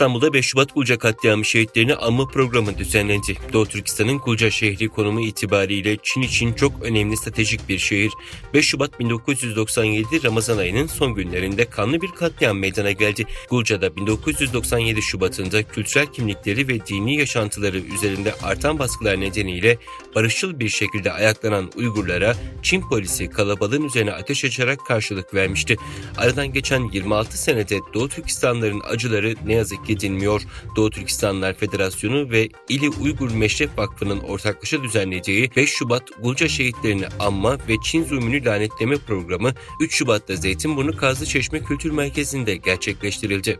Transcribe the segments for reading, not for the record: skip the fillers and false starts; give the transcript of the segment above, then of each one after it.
İstanbul'da 5 Şubat Gulca katliamı şehitlerini anma programı düzenlendi. Doğu Türkistan'ın Gulca şehri konumu itibariyle Çin için çok önemli stratejik bir şehir. 5 Şubat 1997 Ramazan ayının son günlerinde kanlı bir katliam meydana geldi. Gulca'da 1997 Şubat'ında kültürel kimlikleri ve dini yaşantıları üzerinde artan baskılar nedeniyle barışçıl bir şekilde ayaklanan Uygurlara Çin polisi kalabalığın üzerine ateş açarak karşılık vermişti. Aradan geçen 26 senede Doğu Türkistanlıların acıları ne yazık ki dinmiyor. Doğu Türkistanlılar Federasyonu ve İli Uygur Meşrep Vakfı'nın ortaklaşa düzenlediği 5 Şubat Gulca şehitlerini anma ve Çin zulmünü lanetleme programı 3 Şubat'ta Zeytinburnu Kazlıçeşme Kültür Merkezi'nde gerçekleştirildi.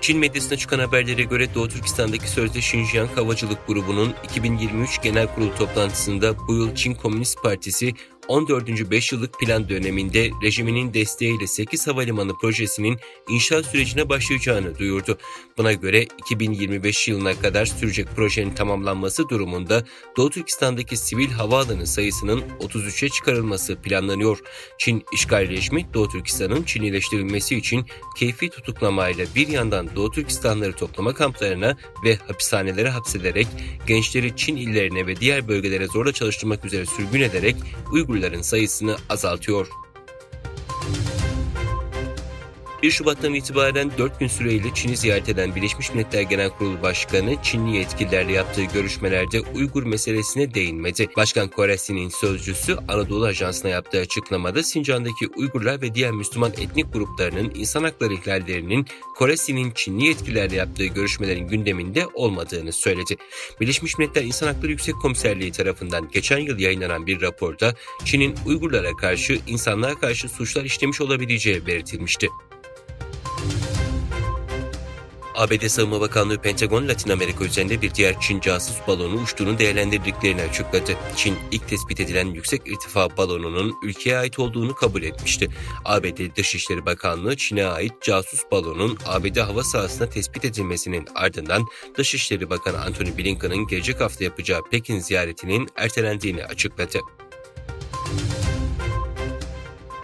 Çin medyasına çıkan haberlere göre Doğu Türkistan'daki sözde Xinjiang Havacılık Grubu'nun 2023 Genel Kurulu toplantısında bu yıl Çin Komünist Partisi 14. 5 yıllık plan döneminde rejiminin desteğiyle 8 havalimanı projesinin inşaat sürecine başlayacağını duyurdu. Buna göre 2025 yılına kadar sürecek projenin tamamlanması durumunda Doğu Türkistan'daki sivil havaalanı sayısının 33'e çıkarılması planlanıyor. Çin işgal rejimi Doğu Türkistan'ın Çinileştirilmesi için keyfi tutuklamayla bir yandan Doğu Türkistanlıları toplama kamplarına ve hapishanelere hapsederek gençleri Çin illerine ve diğer bölgelere zorla çalıştırmak üzere sürgün ederek Uygurların sayısını azaltıyor. 1 Şubat'tan itibaren 4 gün süreyle Çin'i ziyaret eden Birleşmiş Milletler Genel Kurulu Başkanı, Çinli yetkililerle yaptığı görüşmelerde Uygur meselesine değinmedi. Başkan Koresi'nin sözcüsü Anadolu Ajansı'na yaptığı açıklamada Sincan'daki Uygurlar ve diğer Müslüman etnik gruplarının insan hakları ihlallerinin Koresi'nin Çinli yetkililerle yaptığı görüşmelerin gündeminde olmadığını söyledi. Birleşmiş Milletler İnsan Hakları Yüksek Komiserliği tarafından geçen yıl yayınlanan bir raporda Çin'in Uygurlara karşı insanlığa karşı suçlar işlemiş olabileceği belirtilmişti. ABD Savunma Bakanlığı Pentagon, Latin Amerika üzerinde bir diğer Çin casus balonu uçtuğunu değerlendirdiklerini açıkladı. Çin, ilk tespit edilen yüksek irtifa balonunun ülkeye ait olduğunu kabul etmişti. ABD Dışişleri Bakanlığı, Çin'e ait casus balonun ABD hava sahasına tespit edilmesinin ardından Dışişleri Bakanı Antony Blinken'ın gelecek hafta yapacağı Pekin ziyaretinin ertelendiğini açıkladı.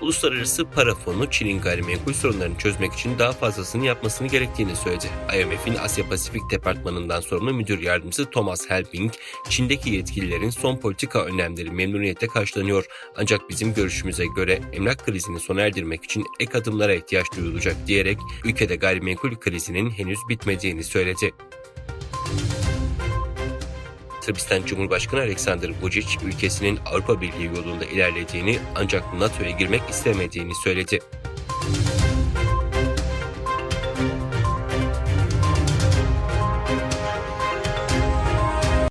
Uluslararası Para Fonu, Çin'in gayrimenkul sorunlarını çözmek için daha fazlasını yapmasını gerektiğini söyledi. IMF'in Asya Pasifik Departmanı'ndan sorumlu müdür yardımcısı Thomas Helping, Çin'deki yetkililerin son politika önlemleri memnuniyetle karşılanıyor. Ancak bizim görüşümüze göre emlak krizini sona erdirmek için ek adımlara ihtiyaç duyulacak diyerek ülkede gayrimenkul krizinin henüz bitmediğini söyledi. Sırbistan Cumhurbaşkanı Aleksandar Vučić, ülkesinin Avrupa Birliği yolunda ilerlediğini ancak NATO'ya girmek istemediğini söyledi.